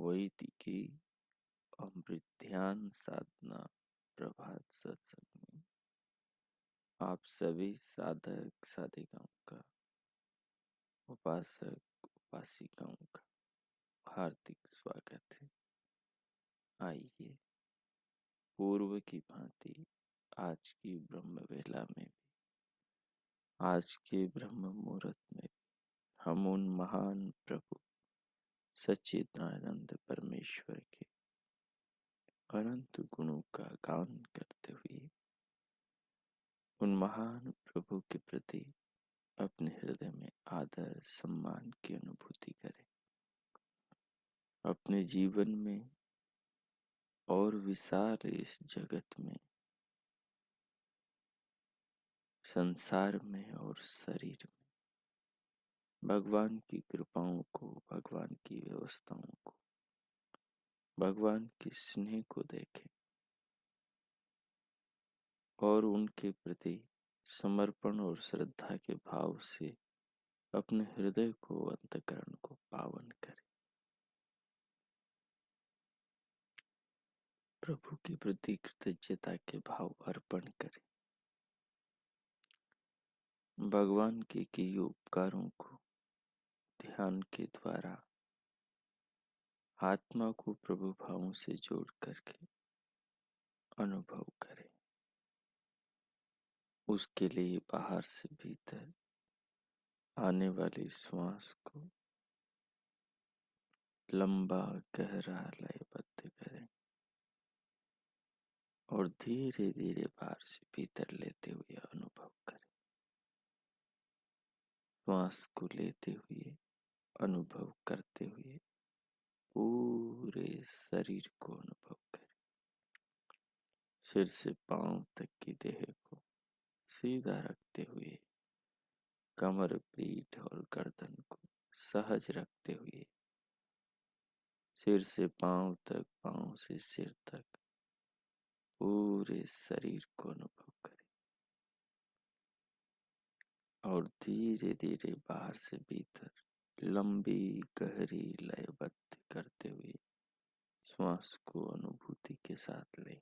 वैदिकी अमृत ध्यान साधना प्रभात सत्संग में आप सभी साधक साधिकाओं का, उपासक उपासिकाओं का हार्दिक स्वागत है। आइए पूर्व की भांति आज की ब्रह्म वेला में भी, आज के ब्रह्म मुहूर्त में भी हम उन महान प्रभु सच्चिदानंद परमेश्वर के अनंत गुणों का गान करते हुए उन महान प्रभु के प्रति अपने हृदय में आदर सम्मान की अनुभूति करें। अपने जीवन में और विशाल इस जगत में, संसार में और शरीर में भगवान की कृपाओं को, भगवान की व्यवस्थाओं को, भगवान के स्नेह को देखें और उनके प्रति समर्पण और श्रद्धा के भाव से अपने हृदय को, अंतःकरण को पावन करें। प्रभु के प्रति कृतज्ञता के भाव अर्पण करें। भगवान के किए उपकारों को ध्यान के द्वारा आत्मा को प्रभु भावों से जोड़ करके अनुभव करें। उसके लिए बाहर से भीतर आने वाली श्वास को लंबा गहरा लयबद्ध करें और धीरे धीरे बाहर से भीतर लेते हुए अनुभव करें। श्वास को लेते हुए, अनुभव करते हुए पूरे शरीर को अनुभव करें। सिर से पांव तक की देह को सीधा रखते हुए, कमर, पीठ और गर्दन को सहज रखते हुए, सिर से पांव तक, पांव से सिर तक पूरे शरीर को अनुभव करें और धीरे धीरे बाहर से भीतर लंबी गहरी लयबद्ध करते हुए श्वास को अनुभूति के साथ लें।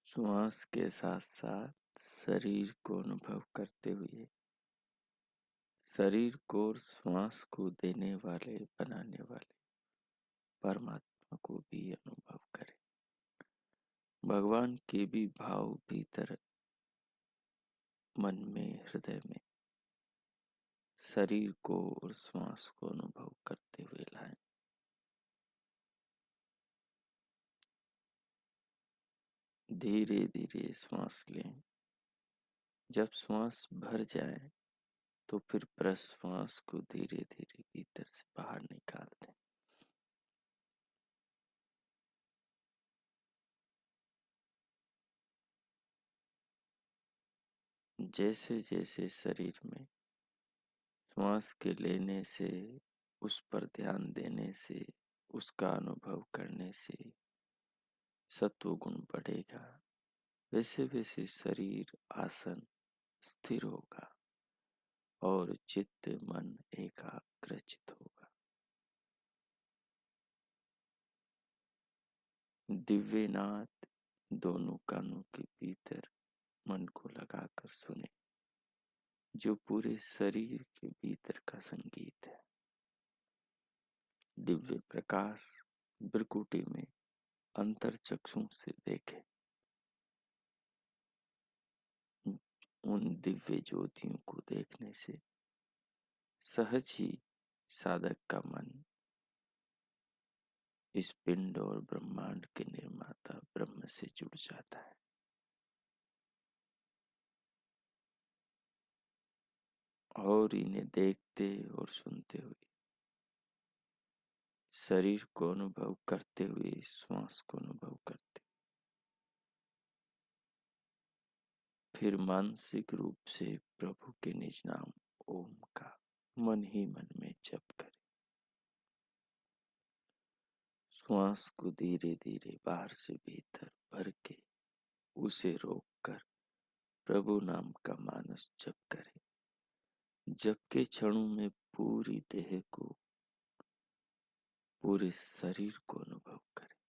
श्वास के साथ साथ शरीर को अनुभव करते हुए शरीर को और श्वास को देने वाले, बनाने वाले परमात्मा को भी अनुभव करें। भगवान के भी भाव भीतर मन में, हृदय में शरीर को और श्वास को अनुभव करते हुए लाएं। धीरे धीरे श्वास लें जब श्वास भर जाए तो फिर प्रश्वास को धीरे धीरे भीतर से बाहर निकाल दें। जैसे जैसे शरीर में श्वास के लेने से, उस पर ध्यान देने से, उसका अनुभव करने से सत्व गुण बढ़ेगा, वैसे वैसे शरीर आसन स्थिर होगा और चित्त मन एकाग्रचित होगा। दिव्यनाद दोनों कानों के भीतर मन को लगाकर सुने, जो पूरे शरीर के भीतर का संगीत है। दिव्य प्रकाश भ्रकुटी में अंतर चक्षु से देखे। उन दिव्य ज्योतियों को देखने से सहज ही साधक का मन इस पिंड और ब्रह्मांड के निर्माता ब्रह्म से जुड़ जाता है। और इन्हें देखते और सुनते हुए, शरीर को अनुभव करते हुए, श्वास को अनुभव करते, फिर मानसिक रूप से प्रभु के निज नाम ओम का मन ही मन में जप करें। श्वास को धीरे धीरे बाहर से भीतर भर के उसे रोककर प्रभु नाम का मानस जप करें। जप के क्षणों में पूरी देह को, पूरे शरीर को अनुभव करें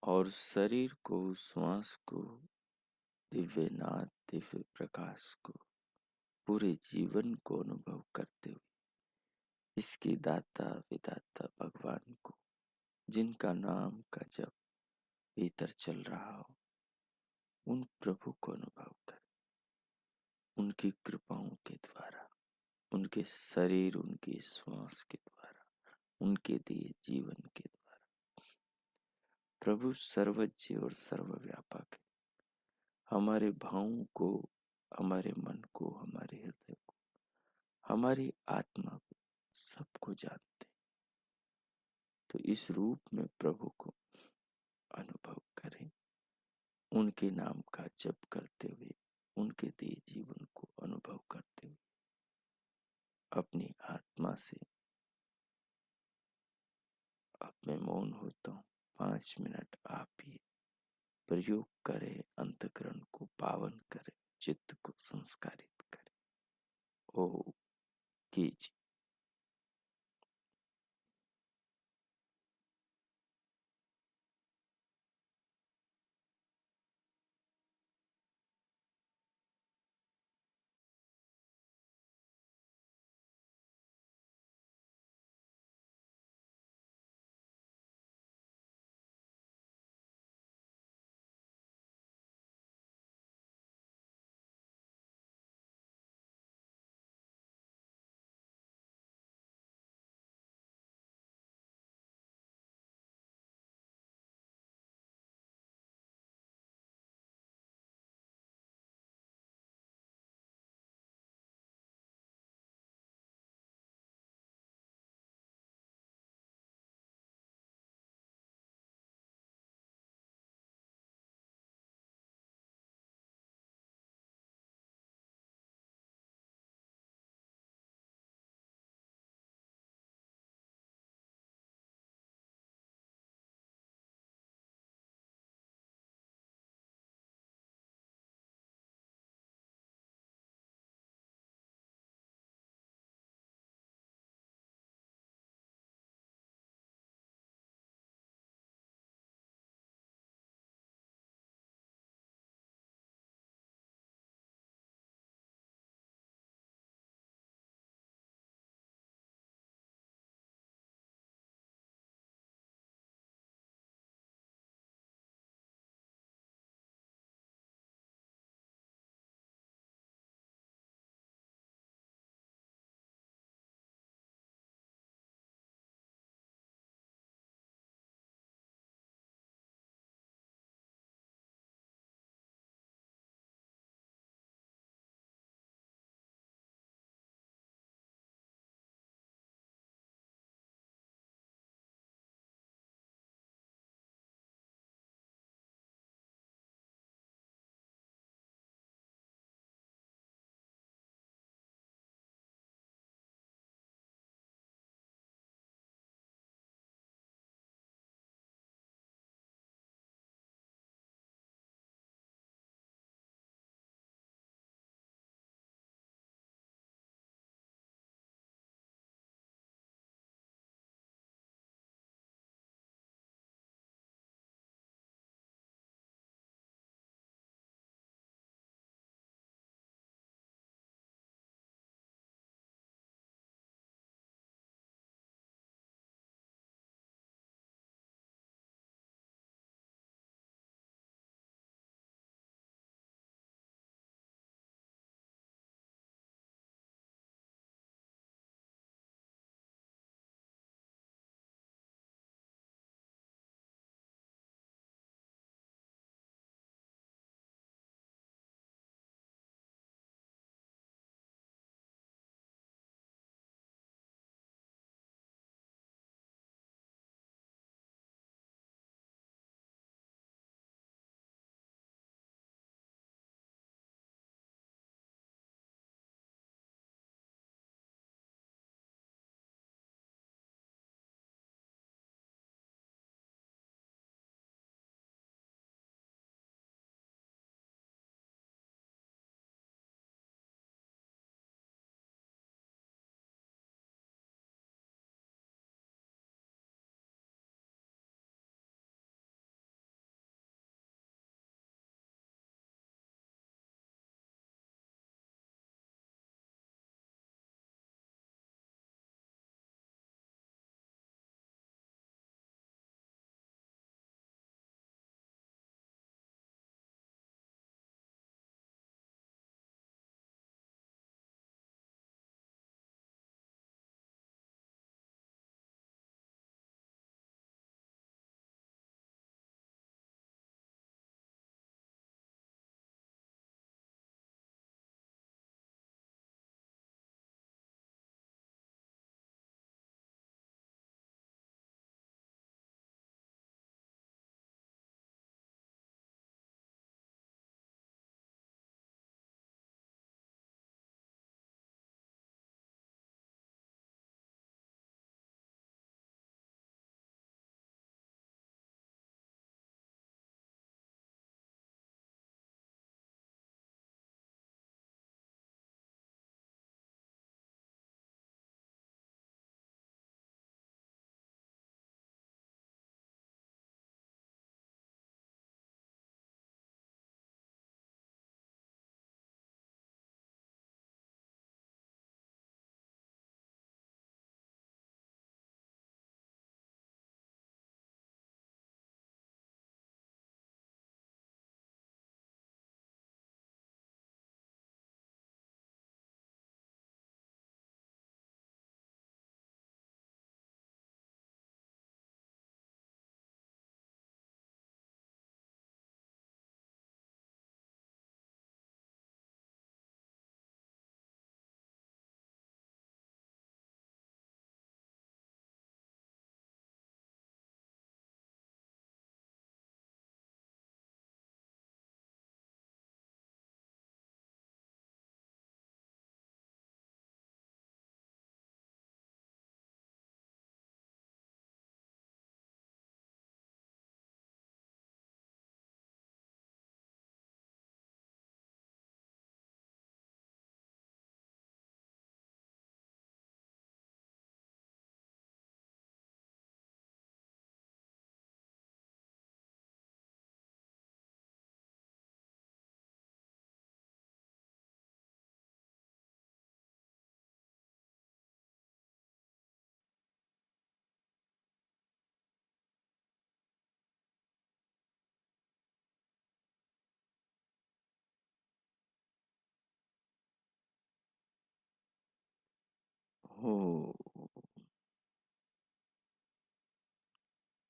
और शरीर को, श्वास को, दिव्य नाद, दिव्य प्रकाश को, पूरे जीवन को अनुभव करते हुए इसके दाता विदाता भगवान को, जिनका नाम का जप भीतर चल रहा हो, उन प्रभु को अनुभव करें। उनकी कृपाओं के द्वारा, उनके शरीर, उनके श्वास के द्वारा, उनके दिए जीवन के द्वारा। प्रभु सर्वज्ञ और सर्वव्यापक है। हमारे भावों को, हमारे मन को, हमारे हृदय को, हमारी आत्मा को, सबको जानते। तो इस रूप में प्रभु को अनुभव करें। उनके नाम का जप करते हुए, उनके दिए जीवन को अनुभव करते हुए अपनी आत्मा से अब मैं मौन होता हूँ। 5 मिनट आप ही प्रयोग करें, अंतःकरण को पावन करें, चित्त को संस्कारित करें। ओ कीजिए।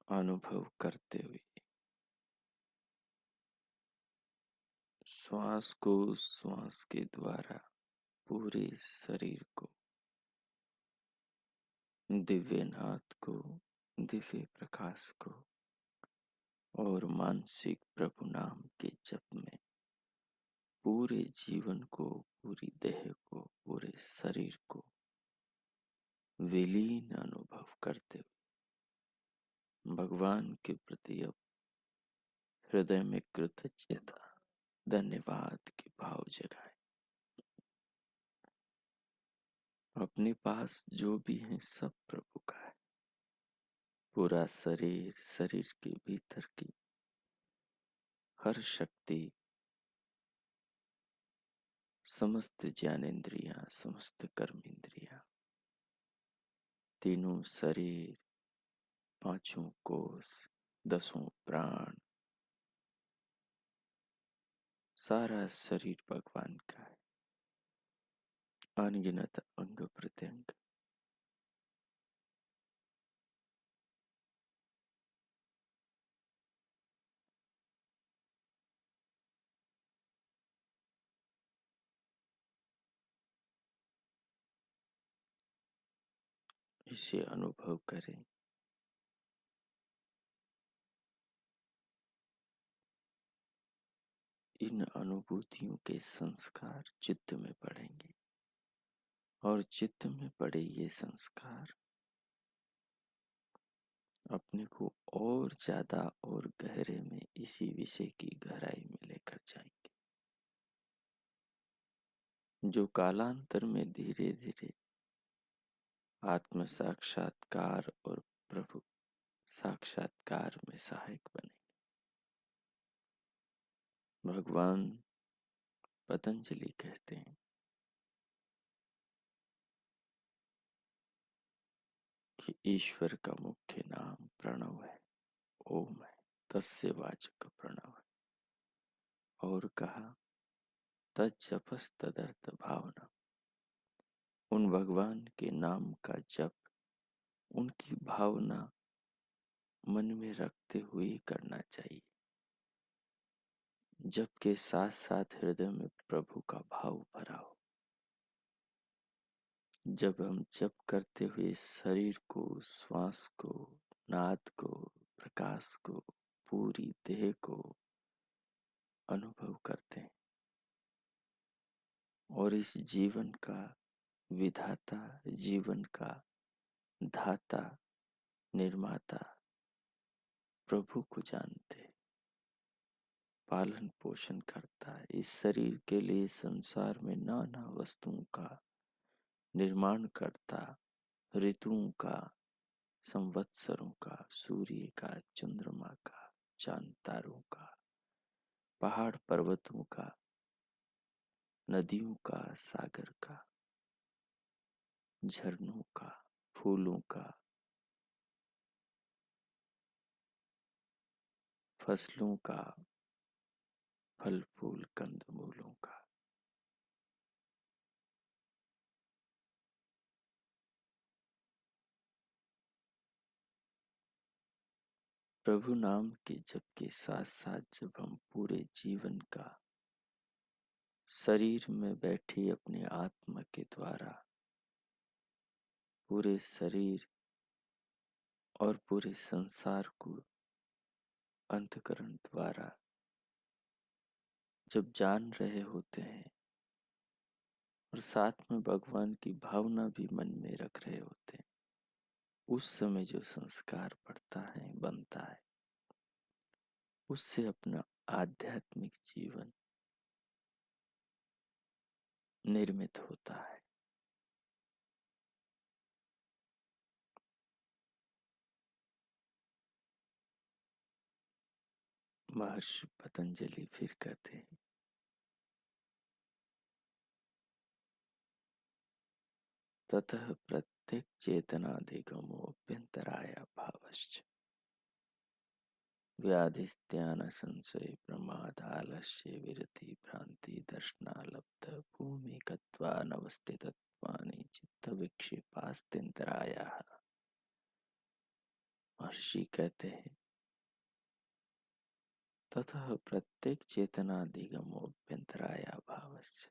अनुभव करते हुए श्वास को श्वास के द्वारा पूरे शरीर को, दिव्य नाद को, दिव्य प्रकाश को और मानसिक प्रभु नाम के जप में पूरे जीवन को, पूरी देह को, पूरे शरीर को विलीन अनुभव करते हुए भगवान के प्रति अब हृदय में कृतज्ञता, धन्यवाद के भाव जगाए। अपने पास जो भी है सब प्रभु का है। पूरा शरीर, शरीर के भीतर की हर शक्ति, समस्त ज्ञानेंद्रियां, समस्त कर्मेंद्रियां, तीनों शरीर, पांचों कोष, दसों प्राण, सारा शरीर भगवान का है। अनगिनत अंग प्रत्यंग इसे अनुभव करें। इन अनुभूतियों के संस्कार चित्त में पड़ेंगे और चित्त में पड़े ये संस्कार अपने को और ज्यादा और गहरे में इसी विषय की गहराई में लेकर जाएंगे, जो कालांतर में धीरे धीरे आत्म साक्षात्कार और प्रभु साक्षात्कार में सहायक बनेंगे। भगवान पतंजलि कहते हैं कि ईश्वर का मुख्य नाम प्रणव है, ओम है, तस्य वाचक प्रणव है। और कहा तज्जपस तदर्थ भावना। उन भगवान के नाम का जप उनकी भावना मन में रखते हुए करना चाहिए। जप के साथ साथ हृदय में प्रभु का भाव भरा हो। जब हम जप करते हुए शरीर को, श्वास को, नाद को, प्रकाश को, पूरी देह को अनुभव करते हैं और इस जीवन का विधाता, जीवन का धाता, निर्माता प्रभु को जानते हैं, पालन पोषण करता है। इस शरीर के लिए संसार में नाना वस्तुओं का निर्माण करता, ऋतुओं का, संवत्सरों का, सूर्य का, चंद्रमा का, चांद तारों का, पहाड़ पर्वतों का, नदियों का, सागर का, झरनों का, फूलों का, फसलों का, फल फूल कंद मूलों का। प्रभु नाम के जप के साथ साथ जब हम पूरे जीवन का शरीर में बैठी अपनी आत्मा के द्वारा पूरे शरीर और पूरे संसार को अंतकरण द्वारा जब जान रहे होते हैं और साथ में भगवान की भावना भी मन में रख रहे होते हैं, उस समय जो संस्कार पड़ता है, बनता है, उससे अपना आध्यात्मिक जीवन निर्मित होता है। महर्षि पतंजलि फिर कहते हैं, ततः प्रत्येक चेतनाधिगमोऽभ्यन्तराय भावश्च व्याधिस्त्यान संशय प्रमादालस्य विरति भ्रांति दर्शनालब्ध भूमिकत्वानवस्थितत्वानि चित्तविक्षेपास्त्यन्तरायाः। महर्षि कहते हैं, ततः प्रत्येक चेतनाधिगमोऽभ्यन्तराया भावस्य।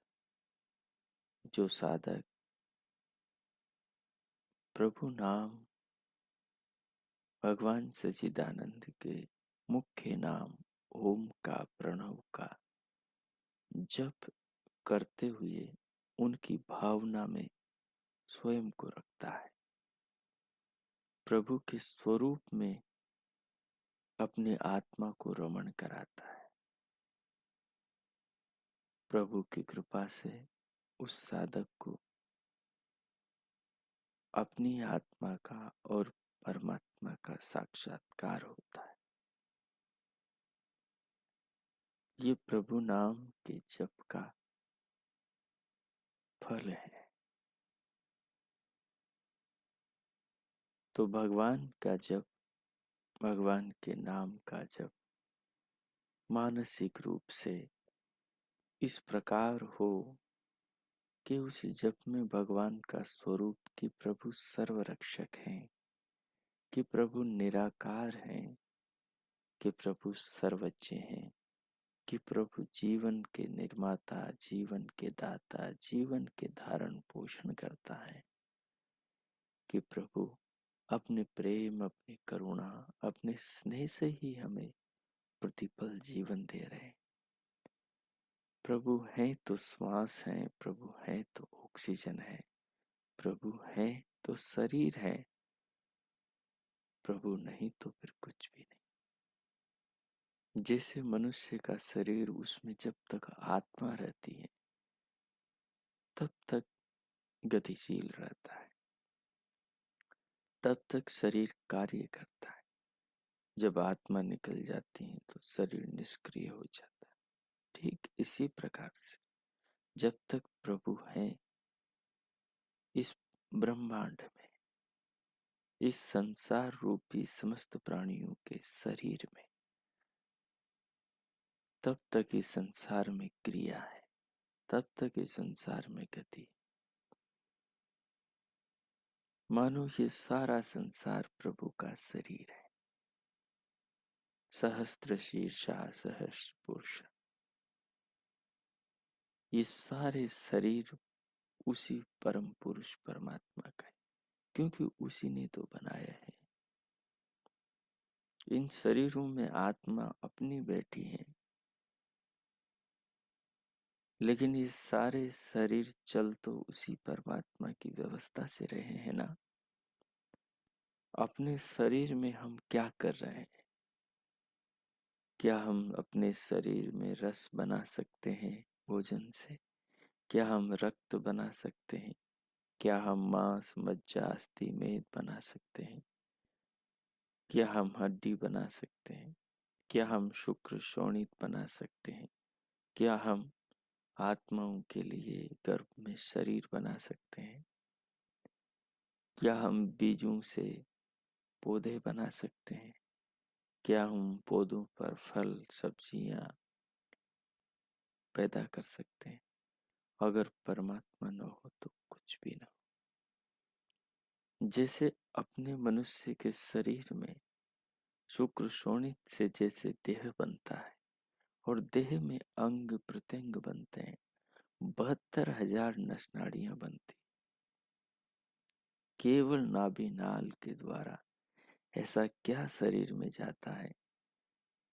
जो साधक प्रभु नाम, भगवान सच्चिदानंद के मुख्य नाम ओम का, प्रणव का जप करते हुए उनकी भावना में स्वयं को रखता है, प्रभु के स्वरूप में अपनी आत्मा को रमण कराता है, प्रभु की कृपा से उस साधक को अपनी आत्मा का और परमात्मा का साक्षात्कार होता है। ये प्रभु नाम के जप का फल है। तो भगवान का जप, भगवान के नाम का जप मानसिक रूप से इस प्रकार हो कि उस जप में भगवान का स्वरूप कि प्रभु सर्वरक्षक हैं, कि प्रभु निराकार हैं, कि प्रभु सर्वज्ञ हैं, कि प्रभु जीवन के निर्माता, जीवन के दाता, जीवन के धारण पोषण करता है, कि प्रभु अपने प्रेम, अपनी करुणा, अपने स्नेह से ही हमें प्रतिपल जीवन दे रहे हैं। प्रभु हैं तो श्वास है, प्रभु हैं तो ऑक्सीजन है, प्रभु हैं तो शरीर है, प्रभु नहीं तो फिर कुछ भी नहीं। जैसे मनुष्य का शरीर, उसमें जब तक आत्मा रहती है तब तक गतिशील रहता है, तब तक शरीर कार्य करता है। जब आत्मा निकल जाती है तो शरीर निष्क्रिय हो जाता है। ठीक इसी प्रकार से जब तक प्रभु हैं इस ब्रह्मांड में, इस संसार रूपी समस्त प्राणियों के शरीर में, तब तक इस संसार में क्रिया है, तब तक इस संसार में गति। मानो ये सारा संसार प्रभु का शरीर है। सहस्त्र शीर्षा सहस्त्र पुरुष, ये सारे शरीर उसी परम पुरुष परमात्मा का है, क्योंकि उसी ने तो बनाया है। इन शरीरों में आत्मा अपनी बैठी है, लेकिन ये सारे शरीर चल तो उसी परमात्मा की व्यवस्था से रहे हैं ना। अपने शरीर में हम क्या कर रहे हैं? क्या हम अपने शरीर में रस बना सकते हैं भोजन से? क्या हम रक्त बना सकते हैं? क्या हम मांस, मज्जा, अस्थि, मेद बना सकते हैं? क्या हम हड्डी बना सकते हैं? क्या हम शुक्र शोणित बना सकते हैं? क्या हम आत्माओं के लिए गर्भ में शरीर बना सकते हैं? क्या हम बीजों से पौधे बना सकते हैं? क्या हम पौधों पर फल, सब्जियां पैदा कर सकते हैं? अगर परमात्मा न हो तो कुछ भी न हो। जैसे अपने मनुष्य के शरीर में शुक्र शोणित से जैसे देह बनता है और देह में अंग प्रत्यंग बनते हैं, 72,000 नसनाड़ियां बनती, केवल नाभि नाल के द्वारा ऐसा क्या शरीर में जाता है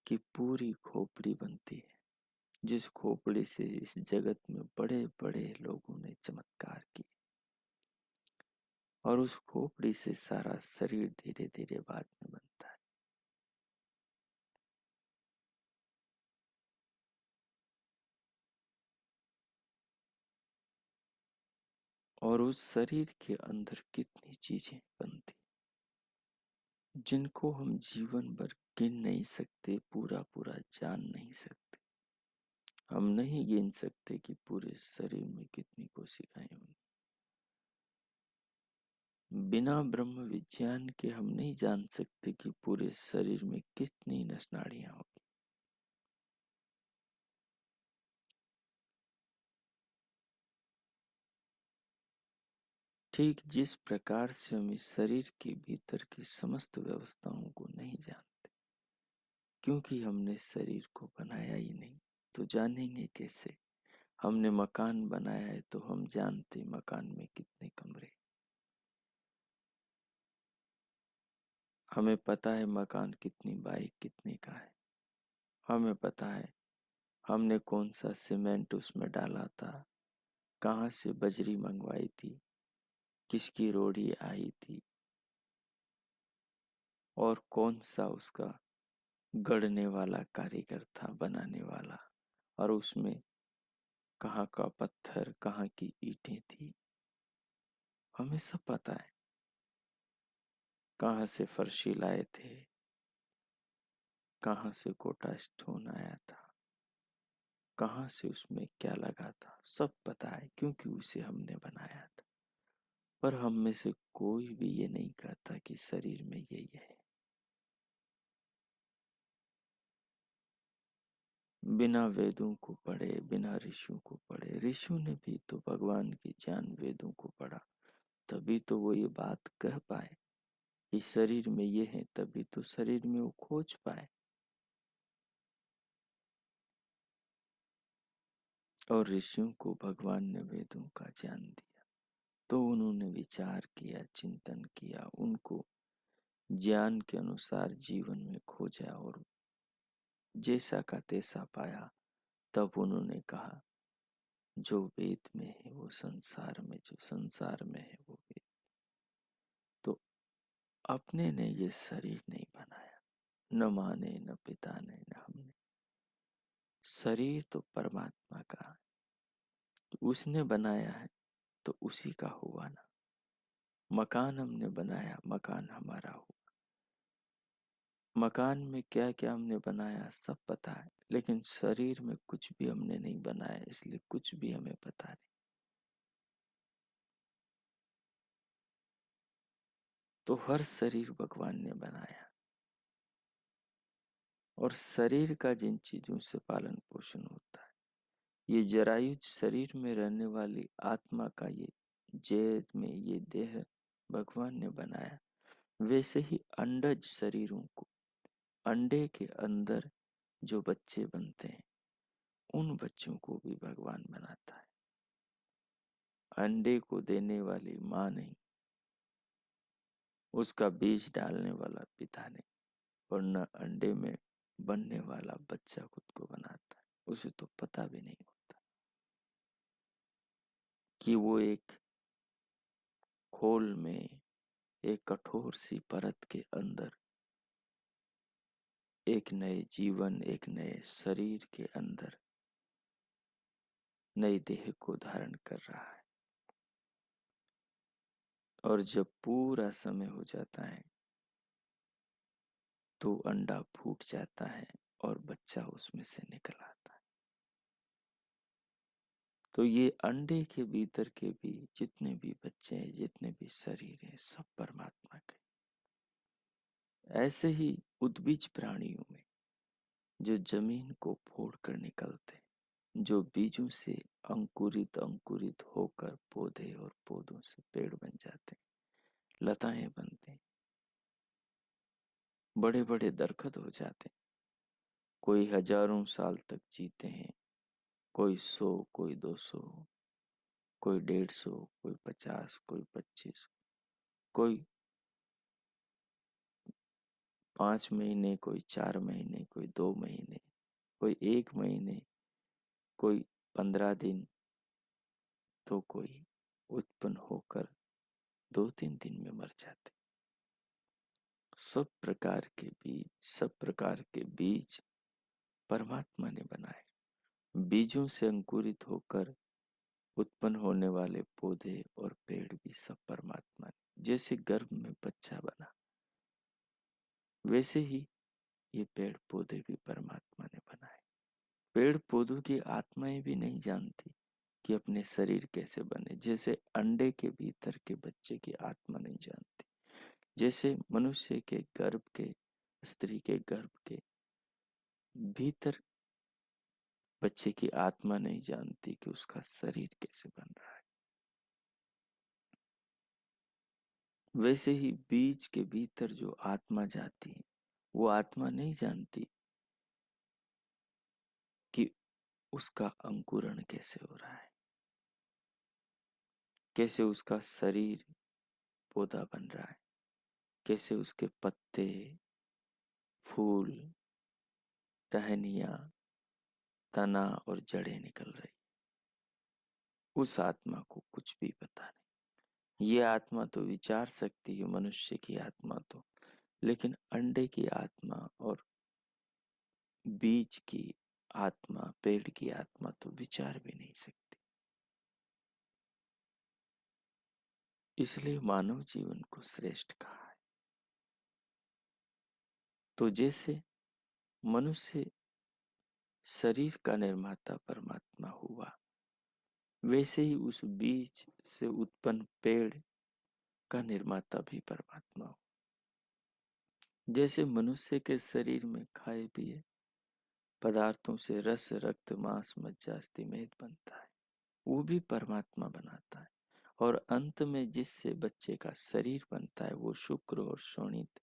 कि पूरी खोपड़ी बनती है, जिस खोपड़ी से इस जगत में बड़े बड़े लोगों ने चमत्कार किए, और उस खोपड़ी से सारा शरीर धीरे धीरे बाद में बनता है। और उस शरीर के अंदर कितनी चीजें बनती जिनको हम जीवन भर गिन नहीं सकते, पूरा पूरा जान नहीं सकते। हम नहीं गिन सकते कि पूरे शरीर में कितनी कोशिकाएं होंगी। बिना ब्रह्म विज्ञान के हम नहीं जान सकते कि पूरे शरीर में कितनी नसनाड़ियां होंगी। ठीक जिस प्रकार से हम इस शरीर के भीतर की समस्त व्यवस्थाओं को नहीं जानते, क्योंकि हमने शरीर को बनाया ही नहीं, तो जानेंगे कैसे? हमने मकान बनाया है तो हम जानते मकान में कितने कमरे। हमें पता है मकान कितनी बाई कितने का है। हमें पता है हमने कौन सा सीमेंट उसमें डाला था, कहाँ से बजरी मंगवाई थी, किसकी रोड़ी आई थी, और कौन सा उसका गढ़ने वाला कारीगर था, बनाने वाला, और उसमें कहाँ का पत्थर, कहाँ की ईंटें थी। हमें सब पता है। कहाँ से फर्शी लाए थे, कहाँ से कोटा स्टोन आया था, कहाँ से उसमें क्या लगा था, सब पता है, क्योंकि उसे हमने बनाया था। पर हम में से कोई भी ये नहीं कहता कि शरीर में यही है। बिना वेदों को पढ़े, बिना ऋषियों को पढ़े, ऋषियों ने भी तो भगवान की ज्ञान वेदों को पढ़ा, तभी तो वो ये बात कह पाए कि शरीर में ये है, तभी तो शरीर में वो खोज पाए। और ऋषियों को भगवान ने वेदों का ज्ञान दिया, तो उन्होंने विचार किया, चिंतन किया, उनको ज्ञान के अनुसार जीवन में खोजा, और जैसा का तैसा पाया। तब उन्होंने कहा जो वेद में है वो संसार में, जो संसार में है वो वेद। तो अपने ने ये शरीर नहीं बनाया, न माँ ने, न पिता ने, न हमने। शरीर तो परमात्मा का है, तो उसने बनाया है तो उसी का हुआ ना। मकान हमने बनाया, मकान हमारा हुआ। मकान में क्या क्या हमने बनाया सब पता है, लेकिन शरीर में कुछ भी हमने नहीं बनाया, इसलिए कुछ भी हमें पता नहीं। तो हर शरीर भगवान ने बनाया, और शरीर का जिन चीजों से पालन पोषण होता है, ये जरायुज शरीर में रहने वाली आत्मा का ये जैद में ये देह भगवान ने बनाया। वैसे ही अंडज शरीरों को, अंडे के अंदर जो बच्चे बनते हैं, उन बच्चों को भी भगवान बनाता है। अंडे को देने वाली माँ नहीं, उसका बीज डालने वाला पिता नहीं, और न अंडे में बनने वाला बच्चा खुद को बनाता है। उसे तो पता भी नहीं होता कि वो एक खोल में, एक कठोर सी परत के अंदर, एक नए जीवन, एक नए शरीर के अंदर नई देह को धारण कर रहा है। और जब पूरा समय हो जाता है तो अंडा फूट जाता है और बच्चा उसमें से निकल आता है। तो ये अंडे के भीतर के भी जितने भी बच्चे हैं, जितने भी शरीर हैं, सब परमात्मा के। ऐसे ही उद्भिज प्राणियों में जो जमीन को फोड़ कर निकलते, जो बीजों से अंकुरित अंकुरित होकर पौधे, और पौधों से पेड़ बन जाते, लताएं बनते, बड़े बड़े दरख्त हो जाते, कोई हजारों साल तक जीते हैं, कोई 100, कोई 200, कोई 150, कोई 50, कोई 25, कोई 5 महीने, कोई 4 महीने, कोई 2 महीने, कोई 1 महीने, कोई 15 दिन, तो कोई उत्पन्न होकर 2-3 दिन में मर जाते। सब प्रकार के बीज, सब प्रकार के बीज परमात्मा ने बनाए। बीजों से अंकुरित होकर उत्पन्न होने वाले पौधे और पेड़ भी सब परमात्मा ने। जैसे गर्भ में बच्चा बना, वैसे ही ये पेड़ पौधे भी परमात्मा ने बनाए। पेड़ पौधों की आत्माएं भी नहीं जानती कि अपने शरीर कैसे बने। जैसे अंडे के भीतर के बच्चे की आत्मा नहीं जानती, जैसे मनुष्य के गर्भ के, स्त्री के गर्भ के भीतर बच्चे की आत्मा नहीं जानती कि उसका शरीर कैसे बन रहा है। वैसे ही बीज के भीतर जो आत्मा जाती है, वो आत्मा नहीं जानती कि उसका अंकुरण कैसे हो रहा है, कैसे उसका शरीर पौधा बन रहा है, कैसे उसके पत्ते, फूल, टहनियाँ, तना और जड़ें निकल रही। उस आत्मा को कुछ भी पता नहीं। ये आत्मा तो विचार सकती है, मनुष्य की आत्मा तो, लेकिन अंडे की आत्मा और बीज की आत्मा, पेड़ की आत्मा तो विचार भी नहीं सकती। इसलिए मानव जीवन को श्रेष्ठ कहा है। तो जैसे मनुष्य शरीर का निर्माता परमात्मा हुआ, वैसे ही उस बीज से उत्पन्न पेड़ का निर्माता भी परमात्मा हो। जैसे मनुष्य के शरीर में खाए पिए पदार्थों से रस, रक्त, मांस, मज्जा, अस्थि, मेद बनता है, वो भी परमात्मा बनाता है। और अंत में जिससे बच्चे का शरीर बनता है, वो शुक्र और शोणित,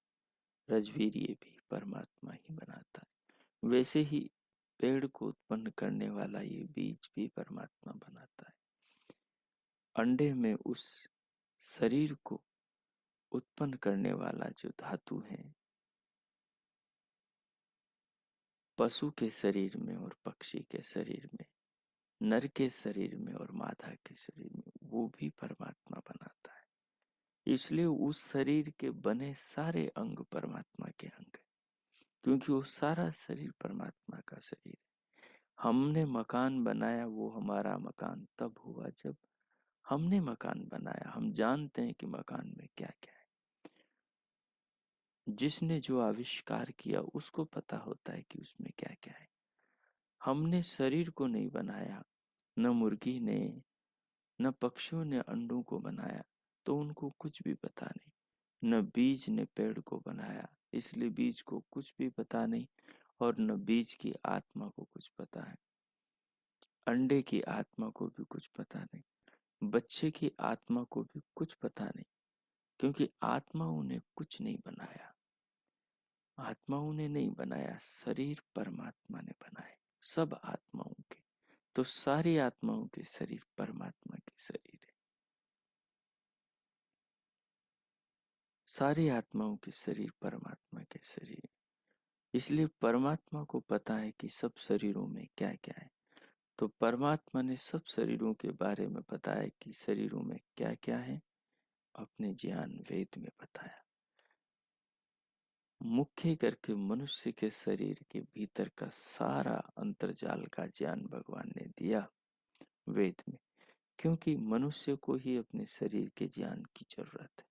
रजवीर्य भी परमात्मा ही बनाता है। वैसे ही पेड़ को उत्पन्न करने वाला ये बीज भी परमात्मा बनाता है। अंडे में उस शरीर को उत्पन्न करने वाला जो धातु है, पशु के शरीर में और पक्षी के शरीर में, नर के शरीर में और मादा के शरीर में, वो भी परमात्मा बनाता है। इसलिए उस शरीर के बने सारे अंग परमात्मा के अंग है, क्योंकि वो सारा शरीर परमात्मा का शरीर है। हमने मकान बनाया, वो हमारा मकान तब हुआ जब हमने मकान बनाया। हम जानते हैं कि मकान में क्या क्या है। जिसने जो आविष्कार किया उसको पता होता है कि उसमें क्या क्या है। हमने शरीर को नहीं बनाया, न मुर्गी ने, न पक्षियों ने अंडों को बनाया, तो उनको कुछ भी पता नहीं। न बीज ने पेड़ को बनाया, इसलिए बीज को कुछ भी पता नहीं। और न बीज की आत्मा को कुछ पता है, अंडे की आत्मा को भी कुछ पता नहीं, बच्चे की आत्मा को भी कुछ पता नहीं, क्योंकि आत्मा उन्हें कुछ नहीं बनाया। आत्माओं ने नहीं बनाया, शरीर परमात्मा ने बनाए, सब आत्माओं के। तो सारी आत्माओं के शरीर परमात्मा के शरीर है। सारी आत्माओं के शरीर परमात्मा के शरीर। इसलिए परमात्मा को पता है कि सब शरीरों में क्या क्या है। तो परमात्मा ने सब शरीरों के बारे में बताया कि शरीरों में क्या क्या है, अपने ज्ञान वेद में बताया। मुख्य करके मनुष्य के शरीर के भीतर का सारा अंतर्जाल का ज्ञान भगवान ने दिया वेद में, क्योंकि मनुष्य को ही अपने शरीर के ज्ञान की जरूरत है।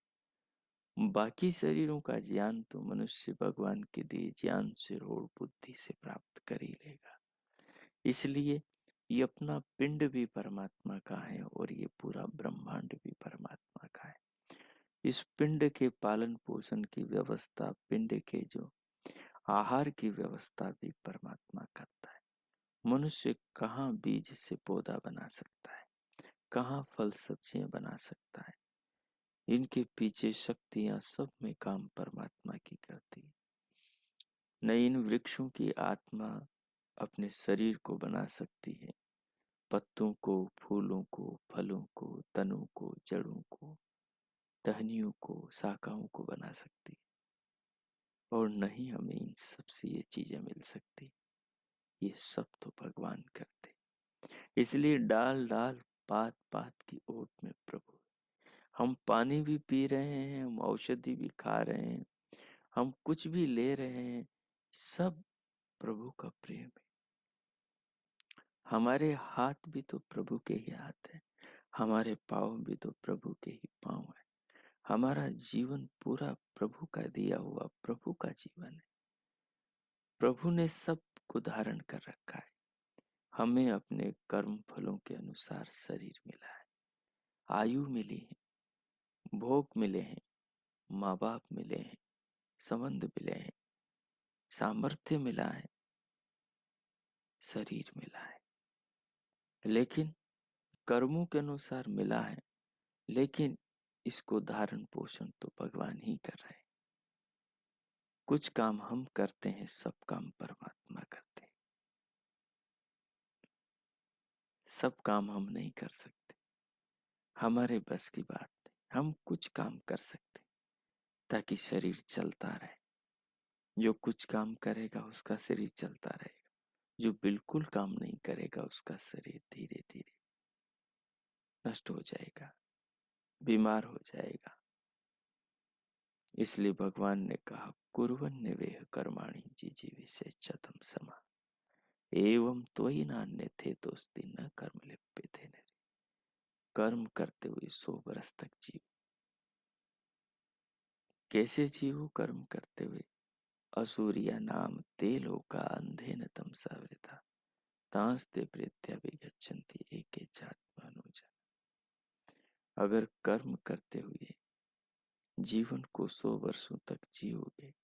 बाकी शरीरों का ज्ञान तो मनुष्य भगवान के दिए ज्ञान से और बुद्धि से प्राप्त कर ही लेगा। इसलिए ये अपना पिंड भी परमात्मा का है और ये पूरा ब्रह्मांड भी परमात्मा का है। इस पिंड के पालन पोषण की व्यवस्था, पिंड के जो आहार की व्यवस्था भी परमात्मा करता है। मनुष्य कहाँ बीज से पौधा बना सकता है, कहाँ फल सब्जियां बना सकता है। इनके पीछे शक्तियां सब में काम परमात्मा की करती है। न इन वृक्षों की आत्मा अपने शरीर को बना सकती है, पत्तों को, फूलों को, फलों को, तनों को, जड़ों को, टहनियों को, शाखाओं को बना सकती है। और नहीं हमें इन सब से ये चीजें मिल सकती, ये सब तो भगवान करते। इसलिए डाल डाल, पात पात की ओट में प्रभु। हम पानी भी पी रहे हैं, हम औषधि भी खा रहे हैं, हम कुछ भी ले रहे हैं, सब प्रभु का प्रेम है। हमारे हाथ भी तो प्रभु के ही हाथ है, हमारे पाँव भी तो प्रभु के ही पाँव है। हमारा जीवन पूरा प्रभु का दिया हुआ प्रभु का जीवन है। प्रभु ने सब को धारण कर रखा है। हमें अपने कर्म फलों के अनुसार शरीर मिला है, आयु मिली है, भोग मिले हैं, माँ बाप मिले हैं, संबंध मिले हैं, सामर्थ्य मिला है, शरीर मिला है। लेकिन कर्मों के अनुसार मिला है, लेकिन इसको धारण पोषण तो भगवान ही कर रहे हैं। कुछ काम हम करते हैं, सब काम परमात्मा करते हैं। सब काम हम नहीं कर सकते, हमारे बस की बात नहीं। हम कुछ काम कर सकते ताकि शरीर चलता रहे। जो कुछ काम करेगा उसका शरीर चलता रहेगा, जो बिल्कुल काम नहीं करेगा उसका शरीर धीरे धीरे नष्ट हो जाएगा, बीमार हो जाएगा। इसलिए भगवान ने कहा, कुर्वन्नेवेह कर्माणि जिजीविषेच्छतम् समा एवं त्वयि नान्यथे तोस्ति न कर्म लिप्यते नरे। कर्म करते हुए 100 वर्ष तक जीव। कैसे जीवो कर्म करते हुए? असुरिया नाम ते लोका अंधेन तमसा वृथा तांस्ते प्रेत्या विगच्छन्ति एके चात्मानुजा। अगर कर्म करते हुए जीवन को 100 वर्षों तक जियोगे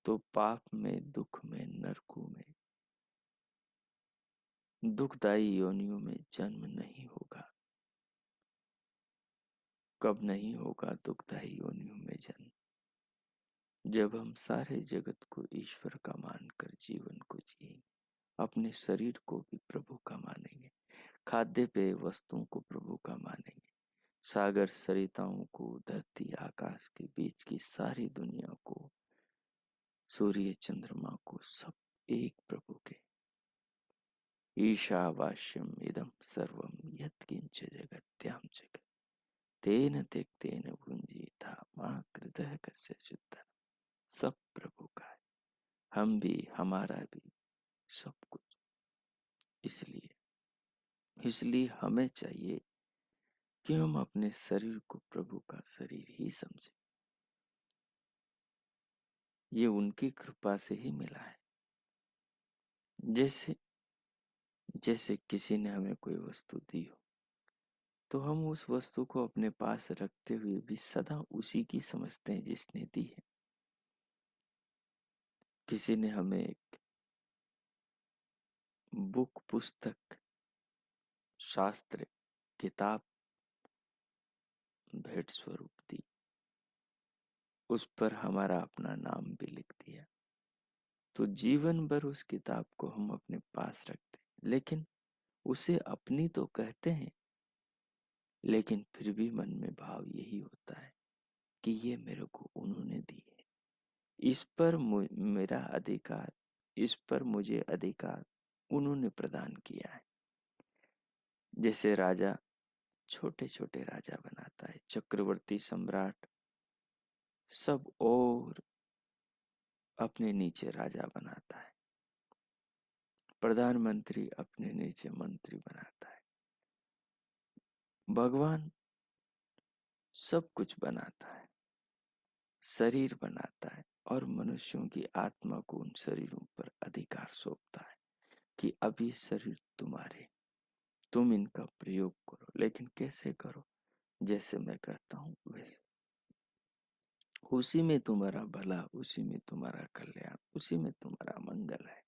तो पाप में, दुख में, नरकों में, दुखदायी योनियों में जन्म नहीं होगा। कब नहीं होगा दुखदायी योनियों में जन्म? जब हम सारे जगत को ईश्वर का मानकर जीवन को जिएंगे, अपने शरीर को भी प्रभु का मानेंगे, खाद्य पेय वस्तुओं को प्रभु का मानेंगे, सागर सरिताओं को, धरती आकाश के बीच की सारी दुनिया को, सूर्य चंद्रमा को, सब एक प्रभु के। ईशावास्यम इदम सर्वम यत्किंच जगत्याम जगत तेन त्यक्तेन भुंजीता मां कृतः कस्य शुद्धः। सब प्रभु का है, हम भी, हमारा भी, सब कुछ। इसलिए हमें चाहिए कि हम अपने शरीर को प्रभु का शरीर ही समझें। ये उनकी कृपा से ही मिला है। जैसे जैसे किसी ने हमें कोई वस्तु दी हो तो हम उस वस्तु को अपने पास रखते हुए भी सदा उसी की समझते हैं जिसने दी है। किसी ने हमें एक बुक, पुस्तक, शास्त्र, किताब भेंट स्वरूप दी, उस पर हमारा अपना नाम भी लिख दिया, तो जीवन भर उस किताब को हम अपने पास रखते हैं। लेकिन उसे अपनी तो कहते हैं, लेकिन फिर भी मन में भाव यही होता है कि ये मेरे को उन्होंने दी है, इस पर मेरा अधिकार, इस पर मुझे अधिकार उन्होंने प्रदान किया है। जैसे राजा छोटे छोटे राजा बनाता है, चक्रवर्ती सम्राट सब और अपने नीचे राजा बनाता है, प्रधानमंत्री अपने नीचे मंत्री बनाता है, भगवान सब कुछ बनाता है, शरीर बनाता है और मनुष्यों की आत्मा को उन शरीरों पर अधिकार सौंपता है कि अब ये शरीर तुम्हारे, तुम इनका प्रयोग करो। लेकिन कैसे करो? जैसे मैं कहता हूं वैसे। उसी में तुम्हारा भला, उसी में तुम्हारा कल्याण, उसी में तुम्हारा मंगल है।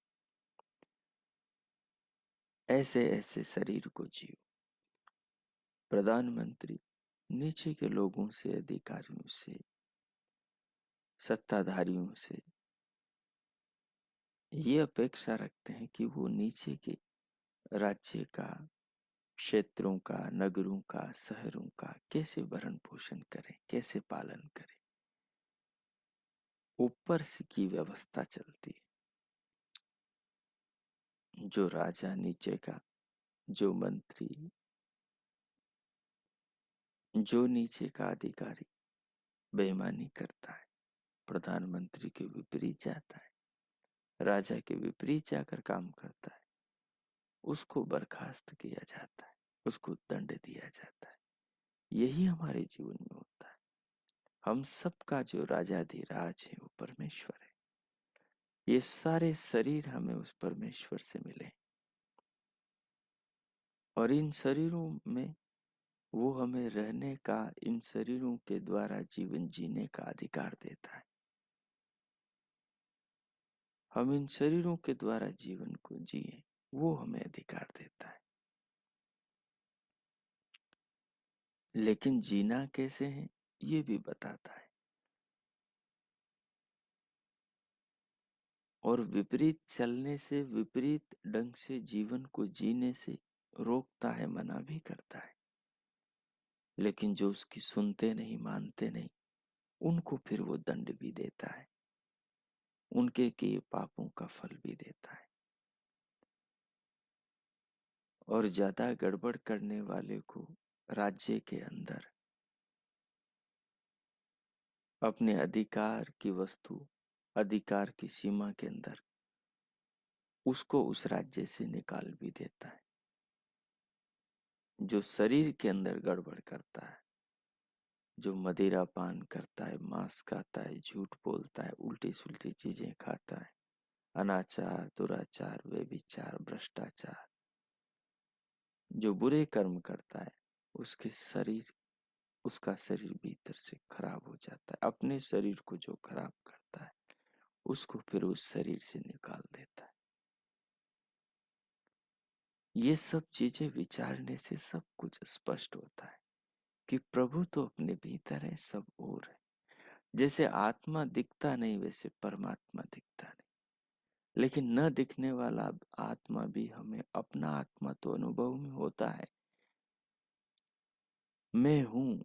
ऐसे ऐसे शरीर को जियो। प्रधानमंत्री नीचे के लोगों से, अधिकारियों से, सत्ताधारियों से ये अपेक्षा रखते हैं कि वो नीचे के राज्य का, क्षेत्रों का, नगरों का, शहरों का कैसे भरण पोषण करें, कैसे पालन करें। ऊपर से की व्यवस्था चलती है। जो राजा नीचे का, जो मंत्री, जो नीचे का अधिकारी बेईमानी करता है, प्रधानमंत्री के विपरीत जाता है, राजा के विपरीत जाकर काम करता है, उसको बर्खास्त किया जाता है, उसको दंड दिया जाता है। यही हमारे जीवन में होता है। हम सबका जो राजाधिराज है वो परमेश्वर है। ये सारे शरीर हमें उस परमेश्वर से मिले और इन शरीरों में वो हमें रहने का, इन शरीरों के द्वारा जीवन जीने का अधिकार देता है। हम इन शरीरों के द्वारा जीवन को जिए, वो हमें अधिकार देता है। लेकिन जीना कैसे है? ये भी बताता है। और विपरीत चलने से, विपरीत ढंग से जीवन को जीने से रोकता है, मना भी करता है। लेकिन जो उसकी सुनते नहीं, मानते नहीं, उनको फिर वो दंड भी देता है, उनके किए पापों का फल भी देता है। और ज्यादा गड़बड़ करने वाले को राज्य के अंदर अपने अधिकार की वस्तु, अधिकार की सीमा के अंदर उसको उस राज्य से निकाल भी देता है। जो शरीर के अंदर गड़बड़ करता है, जो मदिरा पान करता है, मांस खाता है, झूठ बोलता है, उल्टी सुल्टी चीजें खाता है, अनाचार, दुराचार, व्यभिचार, भ्रष्टाचार, जो बुरे कर्म करता है, उसके शरीर, उसका शरीर भीतर से खराब हो जाता है। अपने शरीर को जो खराब करता है, उसको फिर उस शरीर से निकाल देता है। ये सब चीजें विचारने से सब कुछ स्पष्ट होता है कि प्रभु तो अपने भीतर है, सब और है। जैसे आत्मा दिखता नहीं, वैसे परमात्मा दिखता नहीं। लेकिन न दिखने वाला आत्मा भी हमें अपना आत्मा तो अनुभव में होता है। मैं हूं,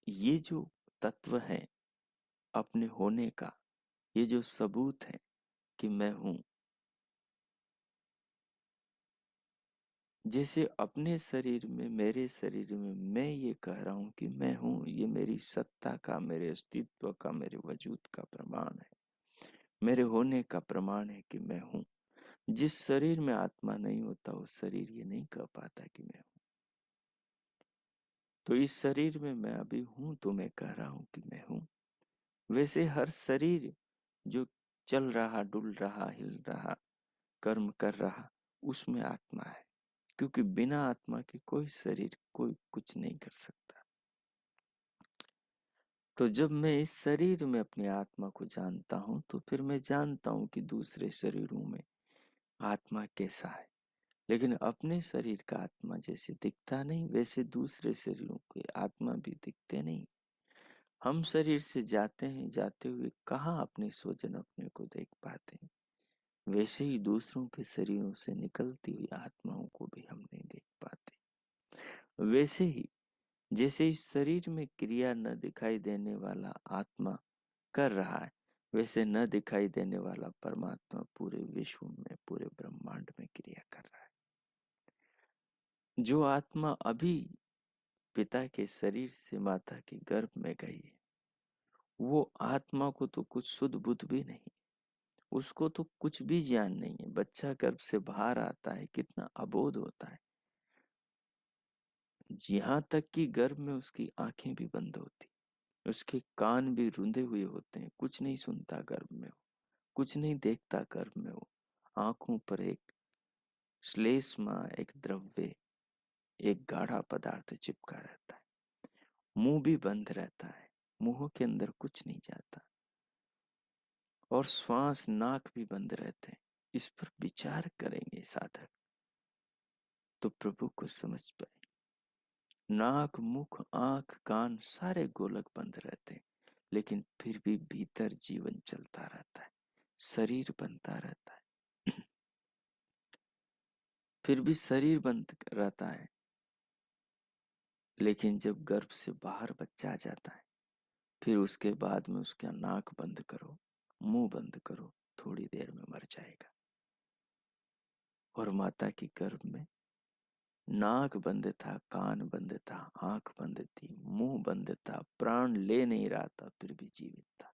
ये जो तत्व है अपने होने का, ये जो सबूत है कि मैं हूं। जैसे अपने शरीर में, मेरे शरीर में मैं ये कह रहा हूं कि मैं हूं, ये मेरी सत्ता का, मेरे अस्तित्व का, मेरे वजूद का प्रमाण है, मेरे होने का प्रमाण है कि मैं हूं। जिस शरीर में आत्मा नहीं होता, वो शरीर ये नहीं कह पाता कि मैं हूं। तो इस शरीर में मैं अभी हूं, तो मैं कह रहा हूं कि मैं हूं। वैसे हर शरीर जो चल रहा, डुल रहा, हिल रहा, कर्म कर रहा, उसमें आत्मा है। क्योंकि बिना आत्मा के कोई शरीर, कोई कुछ नहीं कर सकता। तो जब मैं इस शरीर में अपनी आत्मा को जानता हूं, तो फिर मैं जानता हूं कि दूसरे शरीरों में आत्मा कैसा है। लेकिन अपने शरीर का आत्मा जैसे दिखता नहीं, वैसे दूसरे शरीरों के आत्मा भी दिखते नहीं। हम शरीर से जाते हैं, जाते हुए कहाँ अपने स्वजन अपने को देख पाते हैं। वैसे ही दूसरों के शरीरों से निकलती हुई आत्माओं को भी हम नहीं देख पाते। वैसे ही जैसे इस शरीर में क्रिया न दिखाई देने वाला आत्मा कर रहा है, वैसे न दिखाई देने वाला परमात्मा पूरे विश्व में, पूरे ब्रह्मांड में क्रिया कर रहा है। जो आत्मा अभी पिता के शरीर से माता के गर्भ में गई है, वो आत्मा को तो कुछ सुध बुध भी नहीं, उसको तो कुछ भी ज्ञान नहीं है। बच्चा गर्भ से बाहर आता है, कितना अबोध होता है। यहाँ तक कि गर्भ में उसकी आंखें भी बंद होती, उसके कान भी रुंधे हुए होते हैं, कुछ नहीं सुनता गर्भ में वो, कुछ नहीं देखता गर्भ में वो। आंखों पर एक श्लेष्मा, एक द्रव्य, एक गाढ़ा पदार्थ चिपका रहता है। मुंह भी बंद रहता है, मुंह के अंदर कुछ नहीं जाता, और श्वास, नाक भी बंद रहते हैं। इस पर विचार करेंगे साधक तो प्रभु को समझ पाए। नाक, मुख, आंख, कान सारे गोलक बंद रहते हैं, लेकिन फिर भी भीतर जीवन चलता रहता है, शरीर बनता रहता है। फिर भी शरीर बंद रहता है। लेकिन जब गर्भ से बाहर बच्चा आ जाता है, फिर उसके बाद में उसका नाक बंद करो, मुंह बंद करो, थोड़ी देर में मर जाएगा। और माता की गर्भ में नाक बंद था, कान बंद था, आंख बंद थी, मुंह बंद था, प्राण ले नहीं रहा था, फिर भी जीवित था।